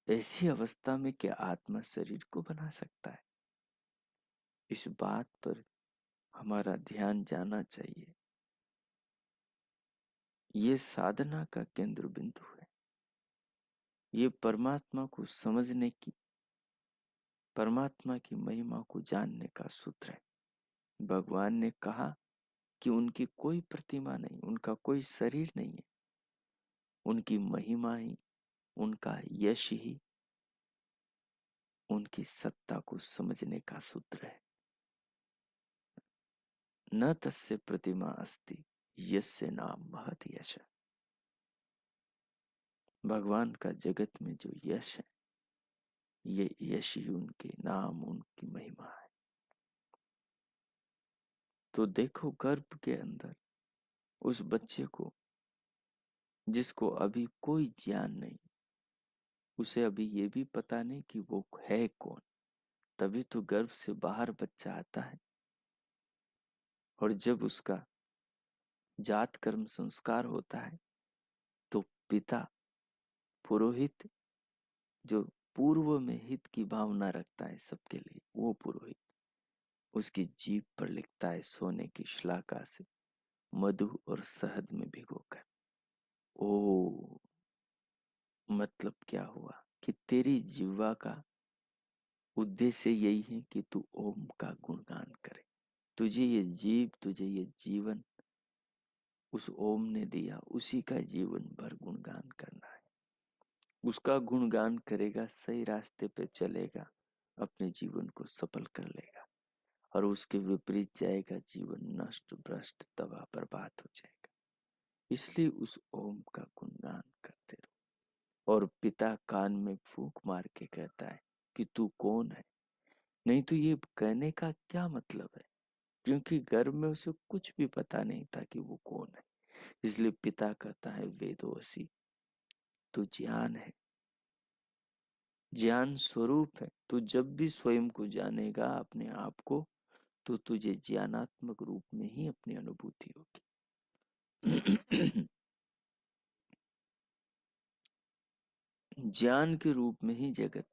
ऐसी अवस्था में क्या आत्मा शरीर को बना सकता है? इस बात पर हमारा ध्यान जाना चाहिए। ये साधना का केंद्र बिंदु है। ये परमात्मा को समझने की, परमात्मा की महिमा को जानने का सूत्र है। भगवान ने कहा कि उनकी कोई प्रतिमा नहीं, उनका कोई शरीर नहीं है, उनकी महिमा ही, उनका यश ही उनकी सत्ता को समझने का सूत्र है। न तस्य प्रतिमा अस्ति यस्य नाम महत यश। भगवान का जगत में जो यश है, ये यश ही उनके नाम, उनकी महिमा है। तो देखो गर्भ के अंदर उस बच्चे को, जिसको अभी कोई ज्ञान नहीं, उसे अभी ये भी पता नहीं कि वो है कौन, तभी तो गर्भ से बाहर बच्चा आता है। और जब उसका जात कर्म संस्कार होता है तो पिता पुरोहित, जो पूर्व में हित की भावना रखता है सबके लिए, वो पुरोहित उसकी जीभ पर लिखता है सोने की श्लाका से, मधु और शहद में भिगोकर। ओ, मतलब क्या हुआ कि तेरी जीवा का उद्देश्य यही है कि तू ओम का गुणगान करे। तुझे ये जीव, तुझे ये जीवन उस ओम ने दिया, उसी का जीवन भर गुणगान करना है। उसका गुणगान करेगा, सही रास्ते पे चलेगा, अपने जीवन को सफल कर लेगा। और उसके विपरीत जाएगा, जीवन नष्ट भ्रष्ट तबाह बर्बाद हो जाएगा। इसलिए उस ओम का गुणगान करते रहो। और पिता कान में फूंक मार के कहता है कि तू कौन है। नहीं तो ये कहने का क्या मतलब है, क्योंकि गर्भ में उसे कुछ भी पता नहीं था कि वो कौन है। इसलिए पिता कहता है वेदोसी, तू ज्ञान है, ज्ञान स्वरूप है। तू जब भी स्वयं को जानेगा, अपने आप को, तो तुझे ज्ञानात्मक रूप में ही अपनी अनुभूति होगी। ज्ञान के रूप में ही जगत,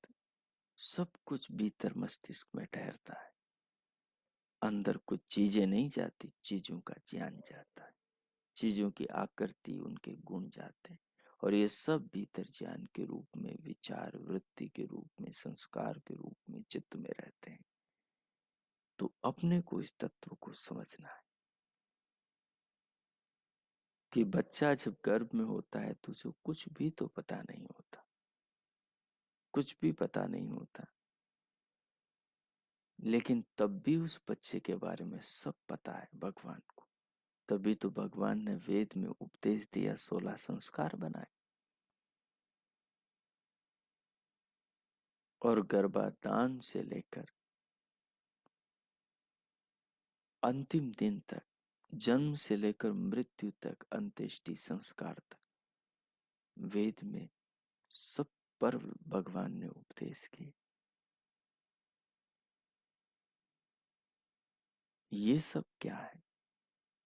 सब कुछ भीतर मस्तिष्क में ठहरता है। अंदर कुछ चीजें नहीं जाती, चीजों का ज्ञान जाता है। चीजों की आकृति, उनके गुण जाते हैं। और ये सब भीतर ज्ञान के रूप में, विचार वृत्ति के रूप में, संस्कार के रूप में चित्त में रहते हैं। तो अपने को इस तत्व को समझना है कि बच्चा जब गर्भ में होता है तो उसे कुछ भी तो पता नहीं होता, कुछ भी पता नहीं होता। लेकिन तब भी उस बच्चे के बारे में सब पता है भगवान को। तभी तो भगवान ने वेद में उपदेश दिया, 16 संस्कार बनाए। और गर्भाधान से लेकर अंतिम दिन तक, जन्म से लेकर मृत्यु तक, अंत्येष्टि संस्कार तक, वेद में सब पर भगवान ने उपदेश किए। ये सब क्या है,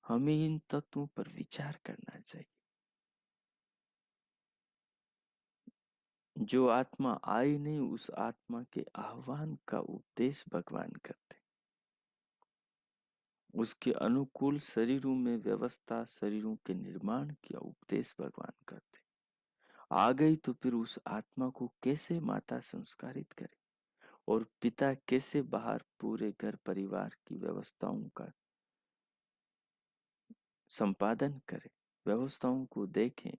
हमें इन तत्वों पर विचार करना चाहिए। जो आत्मा आई नहीं, उस आत्मा के आह्वान का उपदेश भगवान करते, उसके अनुकूल शरीरों में व्यवस्था, शरीरों के निर्माण का उपदेश भगवान करते। आ गई तो फिर उस आत्मा को कैसे माता संस्कारित करे, और पिता कैसे बाहर पूरे घर परिवार की व्यवस्थाओं का संपादन करे, व्यवस्थाओं को देखें,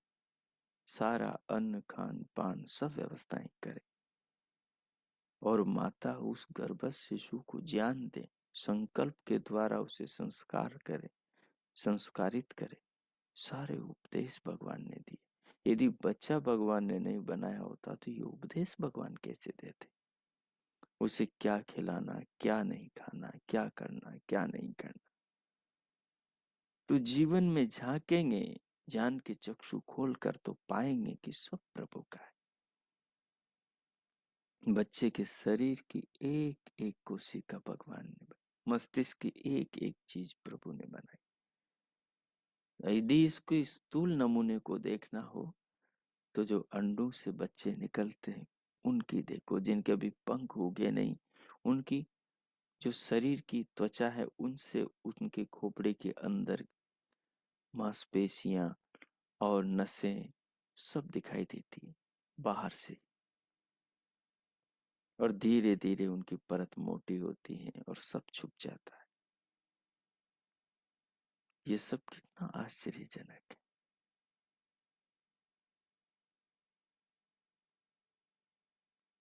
सारा अन्न खान पान सब व्यवस्थाएं करे। और माता उस गर्भस्थ शिशु को ज्ञान दे, संकल्प के द्वारा उसे संस्कार करे, संस्कारित करे। सारे उपदेश भगवान ने दिए। यदि बच्चा भगवान ने नहीं बनाया होता तो ये उपदेश भगवान कैसे देते, उसे क्या खिलाना, क्या नहीं खाना, क्या करना, क्या नहीं करना। तो जीवन में झांकेंगे, ज्ञान के चक्षु खोलकर, तो पाएंगे कि सब प्रभु का है। बच्चे के शरीर की एक एक कोशिका भगवान ने बनाई, मस्तिष्क की एक एक चीज प्रभु ने बनाई। यदि इसको स्थूल नमूने को देखना हो तो जो अंडों से बच्चे निकलते हैं उनकी देखो, जिनके अभी पंख उगे नहीं, उनकी जो शरीर की त्वचा है, उनसे उनके खोपड़े के अंदर मांसपेशियां और नसें सब दिखाई देती है बाहर से। और धीरे धीरे उनकी परत मोटी होती है और सब छुप जाता है। ये सब कितना आश्चर्यजनक है।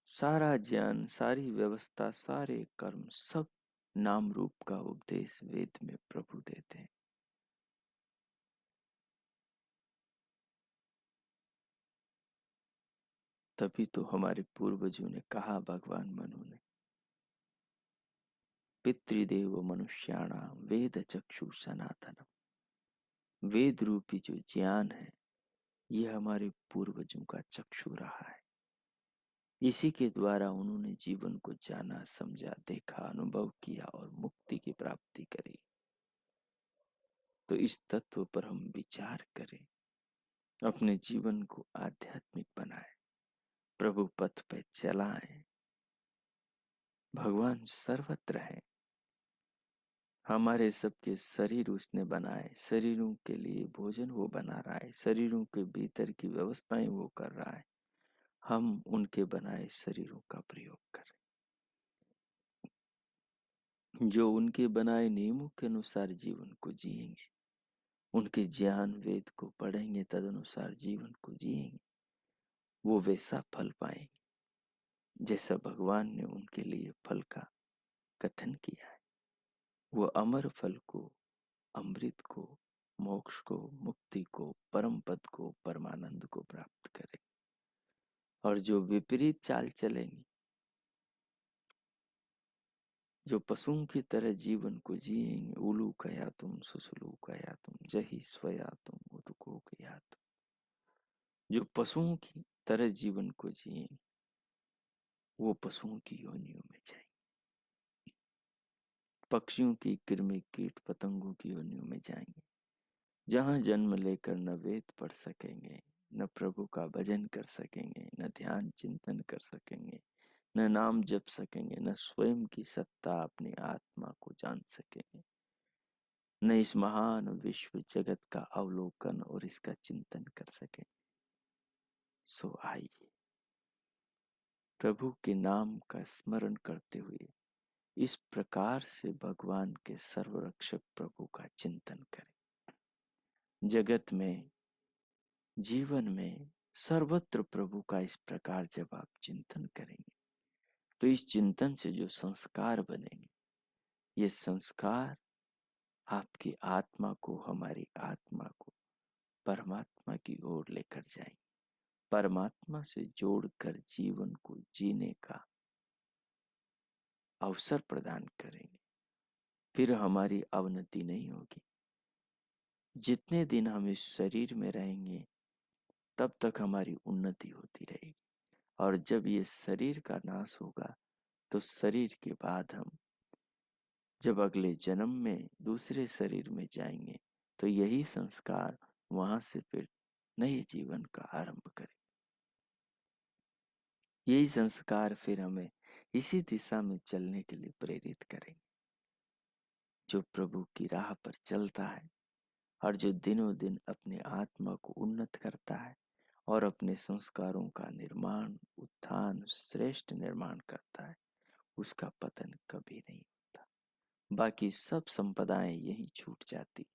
सारा ज्ञान, सारी व्यवस्था, सारे कर्म, सब नाम रूप का उपदेश वेद में प्रभु देते हैं। तभी तो हमारे पूर्वजों ने कहा, भगवान मनु ने, पितृदेव मनुष्याणाम वेद चक्षु सनातनम। वेद रूपी जो ज्ञान है, ये हमारे पूर्वजों का चक्षु रहा है। इसी के द्वारा उन्होंने जीवन को जाना, समझा, देखा, अनुभव किया और मुक्ति की प्राप्ति करी। तो इस तत्व पर हम विचार करें, अपने जीवन को आध्यात्मिक बनाएं, प्रभु पथ पे चलाएं। भगवान सर्वत्र है। हमारे सबके शरीर उसने बनाए, शरीरों के लिए भोजन वो बना रहा है, शरीरों के भीतर की व्यवस्थाएं वो कर रहा है। हम उनके बनाए शरीरों का प्रयोग करें, जो उनके बनाए नियमों के अनुसार जीवन को जिएंगे, उनके ज्ञान वेद को पढ़ेंगे, तदनुसार जीवन को जिएंगे, वो वैसा फल पाएंगे जैसा भगवान ने उनके लिए फल का कथन किया है। वो अमर फल को, अमृत को, मोक्ष को, मुक्ति को, परम पद को, परमानंद को प्राप्त करें। और जो विपरीत चाल चलेंगे, जो पशुओं की तरह जीवन को जिएंगे, उलू कया तुम सुसलू कया तुम जही स्वया तुम उदको कया तुम, जो पशुओं की तरह जीवन को जिएंगे, वो पशुओं की योनियों में जाएंगे, पक्षियों की, कृमि, कीट पतंगों की योनियों में जाएंगे, जहां जन्म लेकर न वेद पढ़ सकेंगे, न प्रभु का भजन कर सकेंगे, न ध्यान चिंतन कर सकेंगे, न नाम जप सकेंगे, न स्वयं की सत्ता अपनी आत्मा को जान सकेंगे, न इस महान विश्व जगत का अवलोकन और इसका चिंतन कर सकेंगे। सो आइए प्रभु के नाम का स्मरण करते हुए इस प्रकार से भगवान के सर्वरक्षक प्रभु का चिंतन करें। जगत में, जीवन में, सर्वत्र प्रभु का इस प्रकार जब आप चिंतन करेंगे, तो इस चिंतन से जो संस्कार बनेंगे, ये संस्कार आपकी आत्मा को, हमारी आत्मा को परमात्मा की ओर लेकर जाएंगे, परमात्मा से जोड़कर जीवन को जीने का अवसर प्रदान करेंगे। फिर हमारी अवनति नहीं होगी। जितने दिन हम इस शरीर में रहेंगे, तब तक हमारी उन्नति होती रहेगी। और जब ये शरीर का नाश होगा, तो शरीर के बाद हम जब अगले जन्म में दूसरे शरीर में जाएंगे, तो यही संस्कार वहां से फिर नए जीवन का आरंभ करें। यही संस्कार फिर हमें इसी दिशा में चलने के लिए प्रेरित करेंगे। जो प्रभु की राह पर चलता है और जो दिनों दिन अपने आत्मा को उन्नत करता है और अपने संस्कारों का निर्माण, उत्थान, श्रेष्ठ निर्माण करता है, उसका पतन कभी नहीं होता। बाकी सब संपदाएं यही छूट जाती,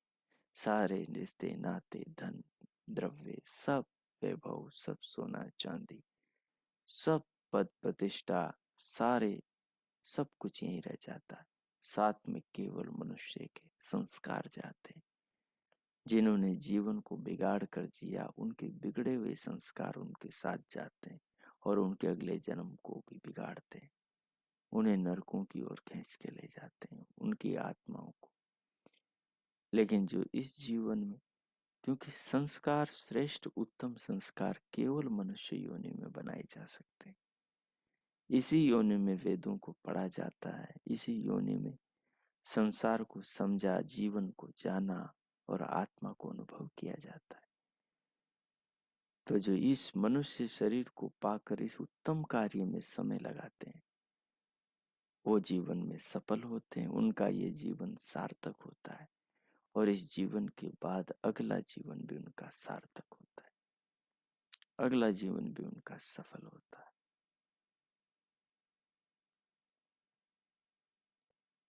सारे रिश्ते, नाते, धन, द्रव्य, सब वैभव, सब सोना चांदी, सब पद प्रतिष्ठा, सारे सब कुछ यहीं रह जाता है। साथ में केवल मनुष्य के संस्कार जाते हैं। जिन्होंने जीवन को बिगाड़ कर जिया, उनके बिगड़े हुए संस्कार उनके साथ जाते हैं और उनके अगले जन्म को भी बिगाड़ते हैं, उन्हें नरकों की ओर खींच के ले जाते हैं, उनकी आत्माओं को। लेकिन जो इस जीवन में, क्योंकि संस्कार, श्रेष्ठ उत्तम संस्कार केवल मनुष्य योनि में बनाए जा सकते हैं। इसी योनि में वेदों को पढ़ा जाता है, इसी योनि में संसार को समझा, जीवन को जाना और आत्मा को अनुभव किया जाता है। तो जो इस मनुष्य शरीर को पाकर इस उत्तम कार्य में समय लगाते हैं, वो जीवन में सफल होते हैं, उनका ये जीवन सार्थक होता है और इस जीवन के बाद अगला जीवन भी उनका सार्थक होता है, अगला जीवन भी उनका सफल होता है।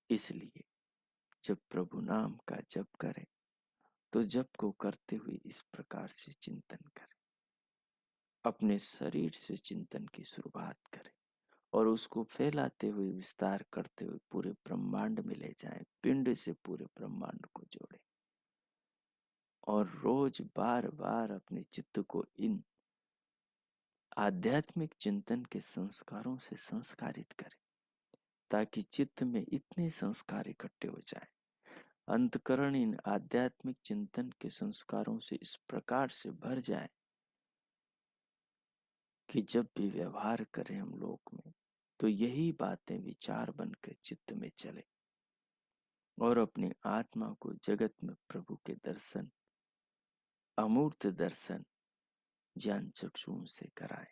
इसलिए जब प्रभु नाम का जप करें, तो जप को करते हुए इस प्रकार से चिंतन करें, अपने शरीर से चिंतन की शुरुआत करें और उसको फैलाते हुए, विस्तार करते हुए पूरे ब्रह्मांड में ले जाएं, पिंड से पूरे ब्रह्मांड को जोड़ें और रोज बार बार अपने चित्त को इन आध्यात्मिक चिंतन के संस्कारों से संस्कारित करें, ताकि चित्त में इतने संस्कार इकट्ठे हो जाएं, अंतकरण इन आध्यात्मिक चिंतन के संस्कारों से इस प्रकार से भर जाए कि जब भी व्यवहार करें हम लोक में, तो यही बातें विचार बनकर चित्त में चले और अपनी आत्मा को जगत में प्रभु के दर्शन, अमूर्त दर्शन ज्ञान चक्षुओं से कराए।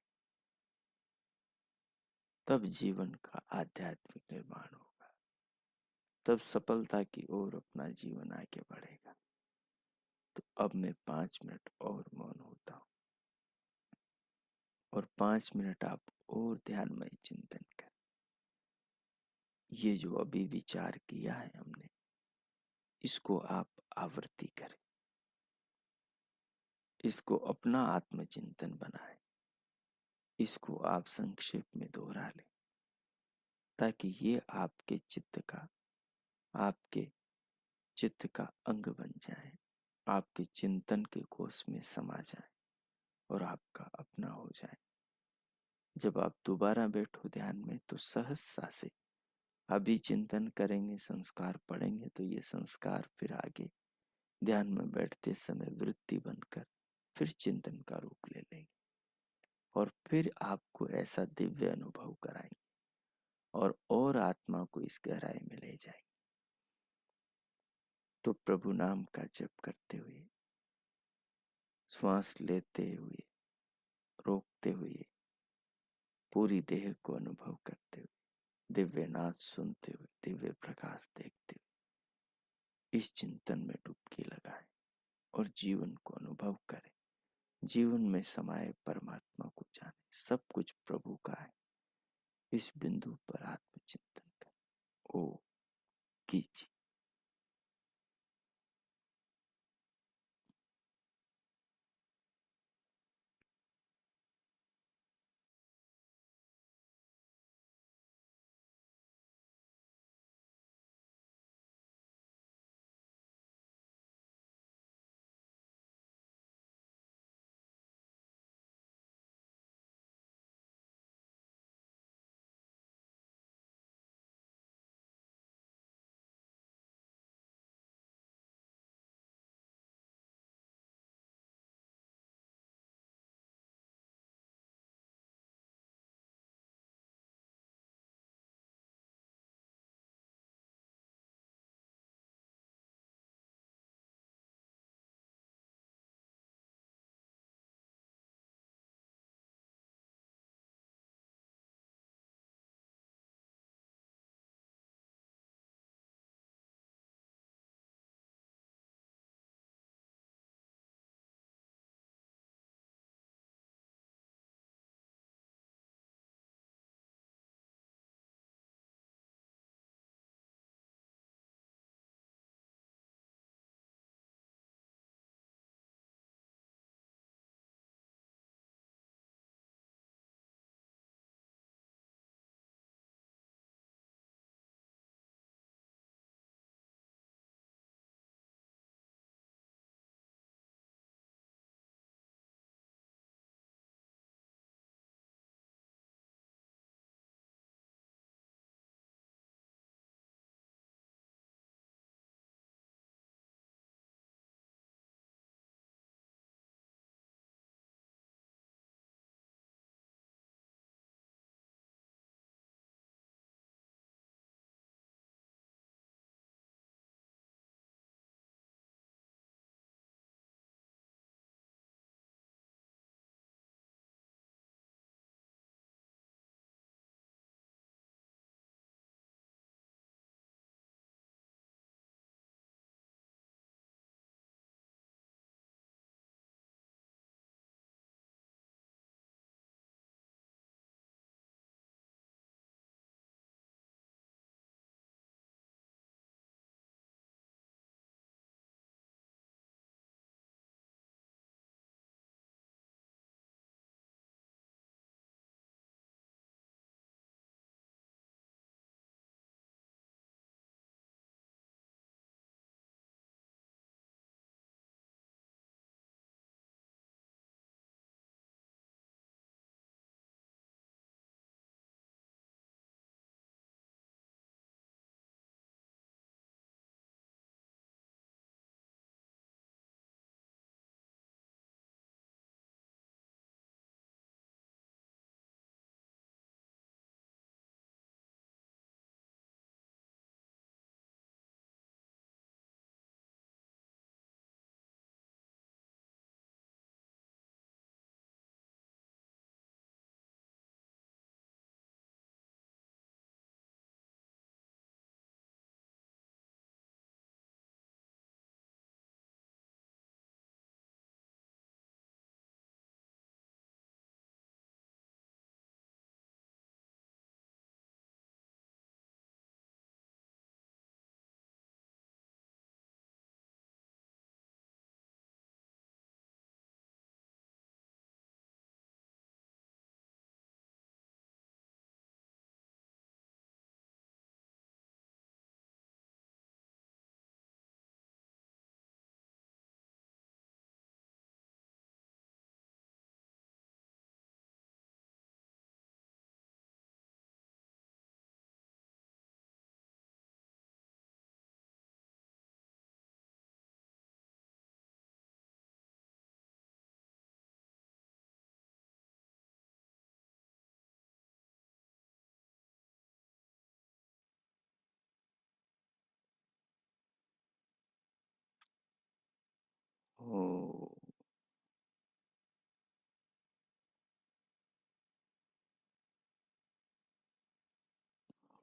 तब जीवन का आध्यात्मिक निर्माण होगा, तब सफलता की ओर अपना जीवन आगे बढ़ेगा। तो अब मैं 5 मिनट और मौन होता हूं और 5 मिनट आप और ध्यानमय चिंतन करें। ये जो अभी विचार किया है हमने, इसको आप आवृत्ति करें, इसको अपना आत्मचिंतन बनाएं, इसको आप संक्षेप में दोहरा लें, ताकि ये आपके चित्त का अंग बन जाए, आपके चिंतन के कोष में समा जाए और आपका अपना हो जाए। जब आप दोबारा बैठो ध्यान में, तो सहजता से अभी चिंतन करेंगे, संस्कार पढ़ेंगे, तो ये संस्कार फिर आगे ध्यान में बैठते समय वृत्ति बनकर फिर चिंतन का रूप ले लेंगे और फिर आपको ऐसा दिव्य अनुभव कराएंगे और आत्मा को इस गहराई में ले जाएंगे। तो प्रभु नाम का जप करते हुए, श्वास लेते हुए, रोकते हुए, पूरी देह को अनुभव करते हुए, दिव्य नाद सुनते हुए, दिव्य प्रकाश देखते हुए इस चिंतन में डुबकी लगाएं और जीवन को अनुभव करें। जीवन में समाये परमात्मा को जाने, सब कुछ प्रभु का है। इस बिंदु पर आत्मचिंतन करें। ओ कीजिए।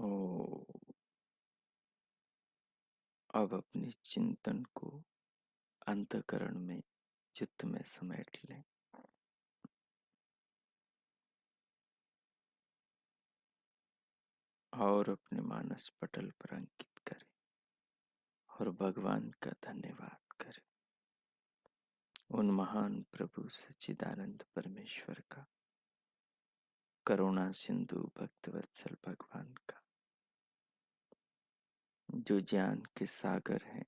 ओ, अब अपने चिंतन को अंतःकरण में, चित्त में समेट लें। और अपने मानस पटल पर अंकित करें और भगवान का धन्यवाद करें, उन महान प्रभु सच्चिदानंद परमेश्वर का, करुणा सिंधु भक्तवत्सल भगवान का, जो ज्ञान के सागर हैं,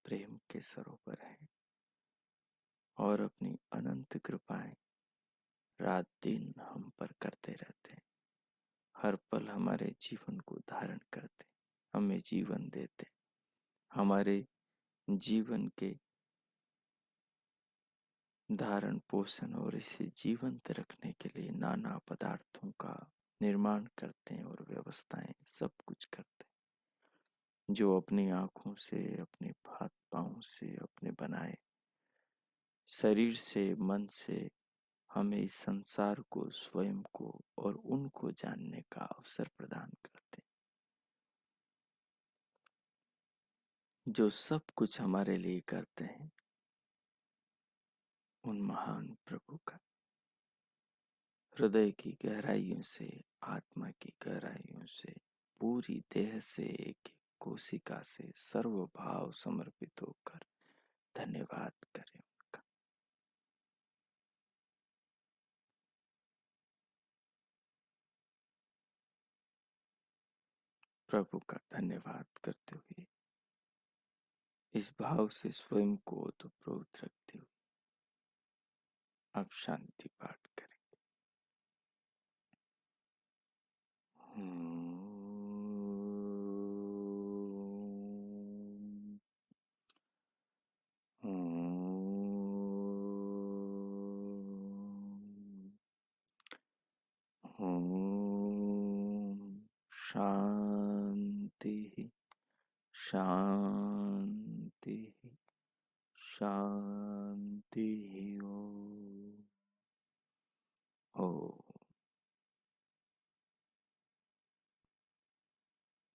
प्रेम के सरोवर हैं और अपनी अनंत कृपाएं रात दिन हम पर करते रहते हैं। हर पल हमारे जीवन को धारण करते, हमें जीवन देते, हमारे जीवन के धारण पोषण और इसे जीवंत रखने के लिए नाना पदार्थों का निर्माण करते हैं और व्यवस्थाएं सब कुछ करते हैं, जो अपनी आंखों से, अपने हाथ पांव से, अपने बनाए शरीर से, मन से हमें इस संसार को, स्वयं को और उनको जानने का अवसर प्रदान करते हैं। जो सब कुछ हमारे लिए करते हैं, उन महान प्रभु का हृदय की गहराइयों से, आत्मा की गहराइयों से, पूरी देह से, एक एक कोशिका से सर्व भाव समर्पित होकर धन्यवाद करें उनका। प्रभु का धन्यवाद करते हुए, इस भाव से स्वयं को ओतप्रोत रखते हुए अब शांति पाठ करें। शांति शांति शांति। ओ,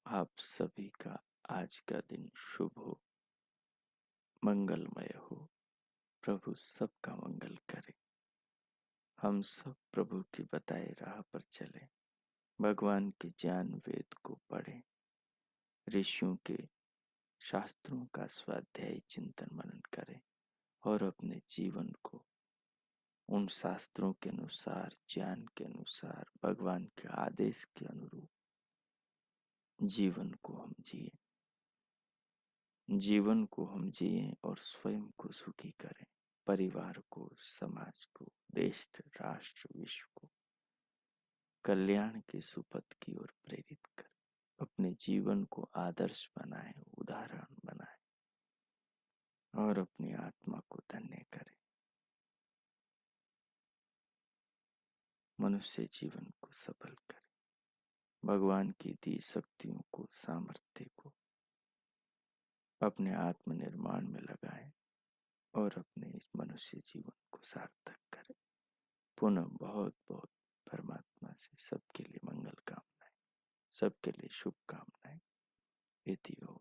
आप सभी का आज का दिन शुभ हो, मंगलमय हो। प्रभु सबका मंगल करे। हम सब प्रभु की बताई राह पर चलें, भगवान के ज्ञान वेद को पढ़ें, ऋषियों के शास्त्रों का स्वाध्याय चिंतन मनन करें और अपने जीवन को उन शास्त्रों के अनुसार, ज्ञान के अनुसार, भगवान के आदेश के अनुरूप जीवन को हम जिए, जीवन को हम जिए और स्वयं को सुखी करें, परिवार को, समाज को, देश, राष्ट्र, विश्व को कल्याण के सुपथ की ओर प्रेरित कर अपने जीवन को आदर्श बनाए, उदाहरण बनाए और अपनी आत्मा को धन्य करें। मनुष्य जीवन को सफल करें, भगवान की दी शक्तियों को, सामर्थ्य को अपने आत्मनिर्माण में लगाएं और अपने इस मनुष्य जीवन को सार्थक करें। पुनः बहुत बहुत परमात्मा से सबके लिए मंगल कामनाएं, सबके लिए शुभकामनाएं। इति ओम।